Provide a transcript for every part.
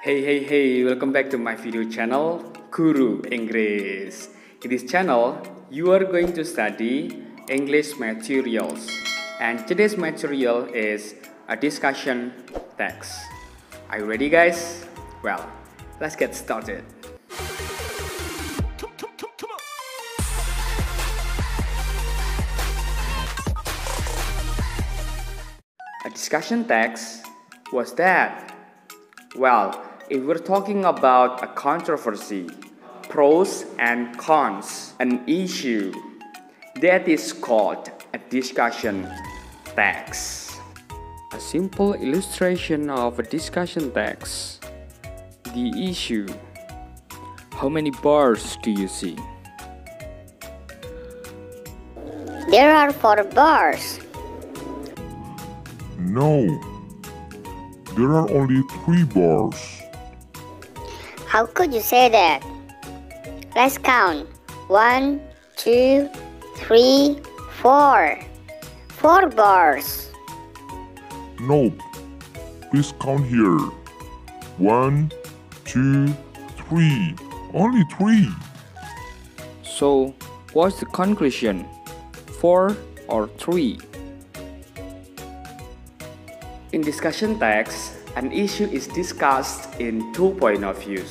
Hey, welcome back to my video channel, Guru Inggris. In this channel, you are going to study English materials. And today's material is a discussion text. Are you ready, guys? Well, let's get started. A discussion text? What's that? Well, if we're talking about a controversy, pros and cons, an issue, that is called a discussion text. A simple illustration of a discussion text. The issue. How many bars do you see? There are 4 bars. No, there are only 3 bars. How could you say that? Let's count. 1, 2, 3, 4. 4 bars. Nope. Please count here. 1, 2, 3. Only 3. So, what's the conclusion? 4 or 3? In discussion text, an issue is discussed in 2 points of view,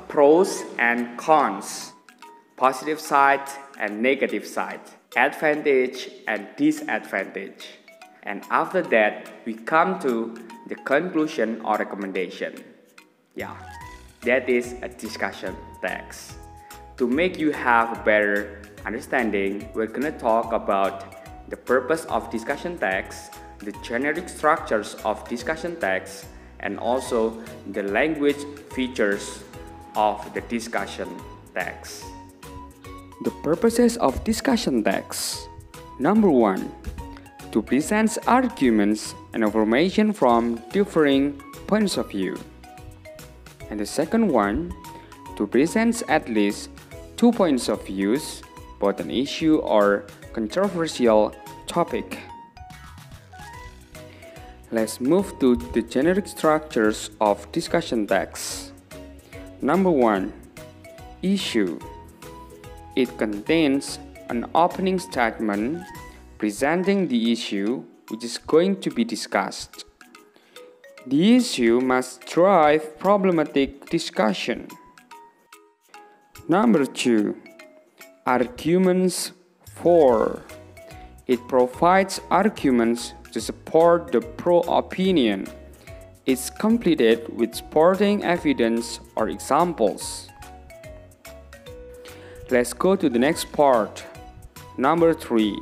pros and cons, positive side and negative side, advantage and disadvantage. And after that, we come to the conclusion or recommendation. Yeah, that is a discussion text. To make you have a better understanding, we're gonna talk about the purpose of discussion text, the generic structures of discussion text, and also the language features of the discussion text. The purposes of discussion text. Number 1, to present arguments and information from differing points of view. And the second one, to present at least 2 points of views about an issue or controversial topic. Let's move to the generic structures of discussion text. Number 1, issue. It contains an opening statement presenting the issue which is going to be discussed. The issue must drive problematic discussion. Number 2, arguments for. It provides arguments to support the pro-opinion. It's completed with supporting evidence or examples. Let's go to the next part. Number 3,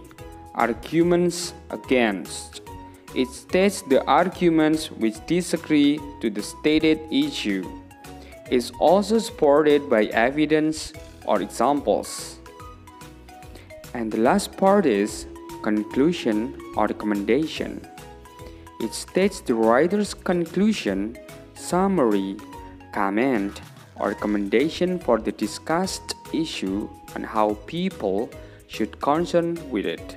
arguments against. It states the arguments which disagree to the stated issue. It's also supported by evidence or examples. And the last part is conclusion or recommendation. It states the writer's conclusion, summary, comment, or recommendation for the discussed issue and how people should concern with it.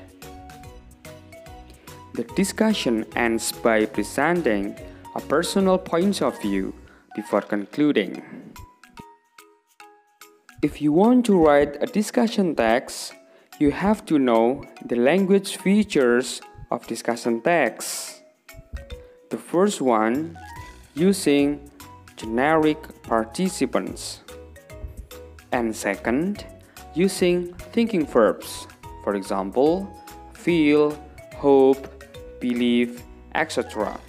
The discussion ends by presenting a personal point of view before concluding. If you want to write a discussion text, you have to know the language features of discussion text. The first one, using generic participants. And second, using thinking verbs. For example, feel, hope, believe, etc.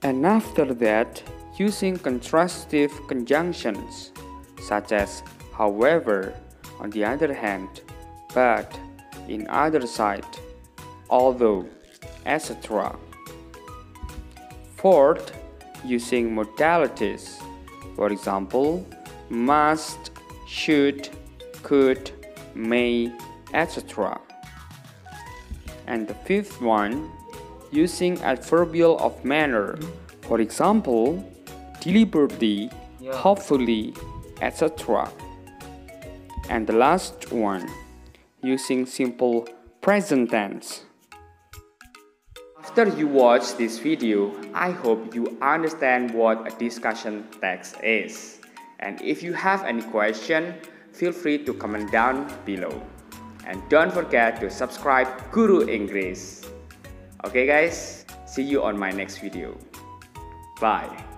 And after that, using contrastive conjunctions, such as however, on the other hand, but, in other side, although, etc. Fourth, using modalities. For example, must, should, could, may, etc. And the fifth one, using adverbial of manner. For example, deliberately, hopefully, etc. And the last one, using simple present tense. After you watch this video, I hope you understand what a discussion text is. And if you have any question, feel free to comment down below. And don't forget to subscribe Guru English. Okay guys, see you on my next video. Bye.